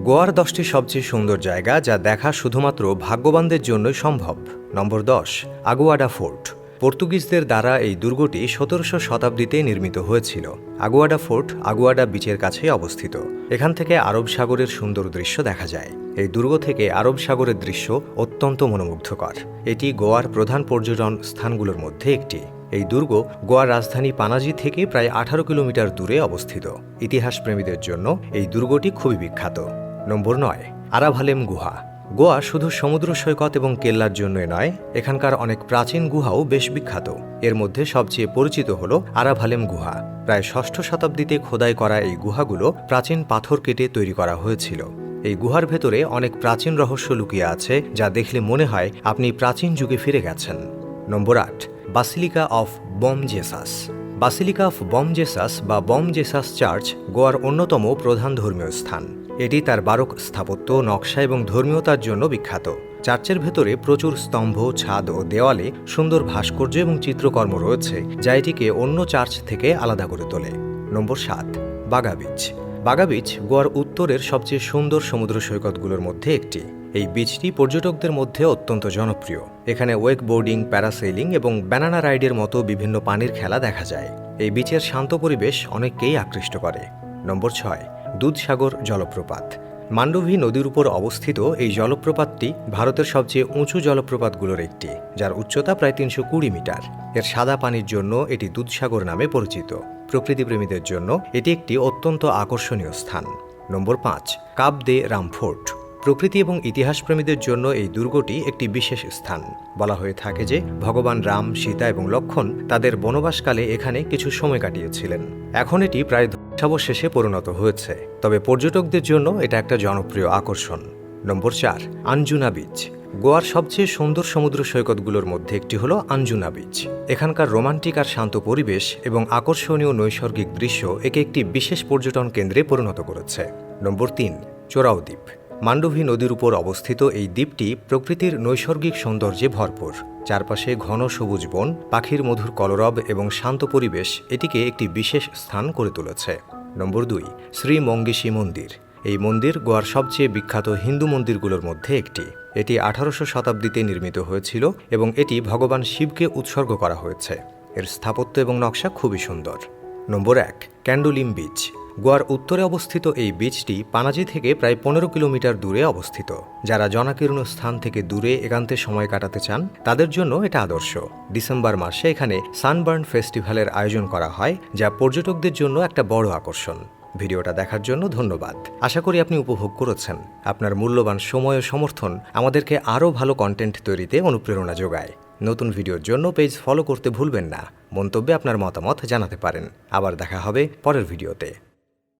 গোয়ার 10টি সবচেয়ে সুন্দর জায়গা যা দেখা শুধুমাত্র ভাগ্যবানদের জন্যই সম্ভব। নম্বর 10, আগুয়াডা ফোর্ট। পর্তুগিজদের দ্বারা এই দুর্গটি 1700 শতাব্দীতে নির্মিত হয়েছিল। আগুয়াডা ফোর্ট আগুয়াডা বিচের কাছেই অবস্থিত। এখান থেকে আরব সাগরের সুন্দর দৃশ্য দেখা যায়। এই দুর্গ থেকে আরব সাগরের দৃশ্য অত্যন্ত মনোমুগ্ধকর। এটি গোয়ার প্রধান পর্যটন স্থানগুলোর মধ্যে একটি। এই দুর্গ গোয়ার রাজধানী পানাজি থেকে প্রায় 18 কিলোমিটার দূরে অবস্থিত। ইতিহাস প্রেমীদের জন্য এই দুর্গটি খুবই বিখ্যাত। নম্বর 9, আরাভালেম গুহা। গোয়া শুধু সমুদ্র সৈকত এবং কেল্লার জন্যই নয়, এখানকার অনেক প্রাচীন গুহাও বেশ বিখ্যাত। এর মধ্যে সবচেয়ে পরিচিত হল আরাভালেম গুহা। প্রায় 6ষ্ঠ শতাব্দীতে খোদাই করা এই গুহাগুলো প্রাচীন পাথর কেটে তৈরি করা হয়েছিল। এই গুহার ভেতরে অনেক প্রাচীন রহস্য লুকিয়ে আছে, যা দেখলে মনে হয় আপনি প্রাচীন যুগে ফিরে গেছেন। Number 8, basilica of Bom Jesus. Basilica of Bom Jesus বা বম জেসাস চার্চ গোয়ার অন্যতম প্রধান ধর্মীয় স্থান। এটি তার বারোক স্থাপত্য, নকশা এবং ধর্মীয়তার জন্য বিখ্যাত। চার্চের ভেতরে প্রচুর স্তম্ভ, ছাদ ও দেওয়ালে সুন্দর ভাস্কর্য এবং চিত্রকর্ম রয়েছে, যা এটিকে অন্য চার্চ থেকে আলাদা করে তোলে। নম্বর 7, বাগা বিচ। বাগা বিচ গোয়ার উত্তরের সবচেয়ে সুন্দর সমুদ্র সৈকতগুলোর মধ্যে একটি। এই বিচটি পর্যটকদের মধ্যে অত্যন্ত জনপ্রিয়। এখানে ওয়েক বোর্ডিং, প্যারাসেইলিং এবং ব্যানানা রাইডের মতো বিভিন্ন পানির খেলা দেখা যায়। এই বিচের শান্ত পরিবেশ অনেককেই আকৃষ্ট করে। নম্বর 6, দুধসাগর জলপ্রপাত। মান্ডোভি নদীর উপর অবস্থিত এই জলপ্রপাতটি ভারতের সবচেয়ে উঁচু জলপ্রপাতগুলোর একটি, যার উচ্চতা প্রায় 320 মিটার। এর সাদা পানির জন্য এটি দুধসাগর নামে পরিচিত। প্রকৃতিপ্রেমীদের জন্য এটি একটি অত্যন্ত আকর্ষণীয় স্থান। নম্বর 5, কাপ দে রামফোর্ট। প্রকৃতি এবং ইতিহাসপ্রেমীদের জন্য এই দুর্গটি একটি বিশেষ স্থান। বলা হয়ে থাকে যে ভগবান রাম, সীতা এবং লক্ষ্মণ তাদের বনবাসকালে এখানে কিছু সময় কাটিয়েছিলেন। এখন এটি প্রায় ধ্বংসাবশেষে পরিণত হয়েছে, তবে পর্যটকদের জন্য এটা একটা জনপ্রিয় আকর্ষণ। নম্বর 4, আঞ্জুনা বিচ। গোয়ার সবচেয়ে সুন্দর সমুদ্র সৈকতগুলোর মধ্যে একটি হল আঞ্জুনা বিচ। এখানকার রোমান্টিক আর শান্ত পরিবেশ এবং আকর্ষণীয় নৈসর্গিক দৃশ্য একে একটি বিশেষ পর্যটন কেন্দ্রে পরিণত করেছে। নম্বর 3, চোরাও দ্বীপ। মান্ডোভি নদীর উপর অবস্থিত এই দ্বীপটি প্রকৃতির নৈসর্গিক সৌন্দর্যে ভরপুর। চারপাশে ঘন সবুজ বন, পাখির মধুর কলরব এবং শান্ত পরিবেশ এটিকে একটি বিশেষ স্থান করে তুলেছে। নম্বর 2, শ্রী মঙ্গেশী মন্দির। এই মন্দির গোয়ার সবচেয়ে বিখ্যাত হিন্দু মন্দিরগুলোর মধ্যে একটি। এটি 1800 শতাব্দীতে নির্মিত হয়েছিল এবং এটি ভগবান শিবকে উৎসর্গ করা হয়েছে। এর স্থাপত্য এবং নকশা খুবই সুন্দর। নম্বর 1, ক্যান্ডোলিম বিচ। গোয়ার উত্তরে অবস্থিত এই বিচটি পানাজি থেকে প্রায় 15 কিলোমিটার দূরে অবস্থিত। যারা জনাকীর্ণ স্থান থেকে দূরে একান্তে সময় কাটাতে চান তাদের জন্য এটা আদর্শ। ডিসেম্বর মাসে এখানে সানবার্ন ফেস্টিভ্যালের আয়োজন করা হয়, যা পর্যটকদের জন্য একটা বড় আকর্ষণ। ভিডিওটা দেখার জন্য ধন্যবাদ। আশা করি আপনি উপভোগ করেছেন। আপনার মূল্যবান সময় ও সমর্থন আমাদেরকে আরও ভালো কন্টেন্ট তৈরিতে অনুপ্রেরণা যোগায়। নতুন ভিডিওর জন্য পেজ ফলো করতে ভুলবেন না। মন্তব্যে আপনার মতামত জানাতে পারেন। আবার দেখা হবে পরের ভিডিওতে।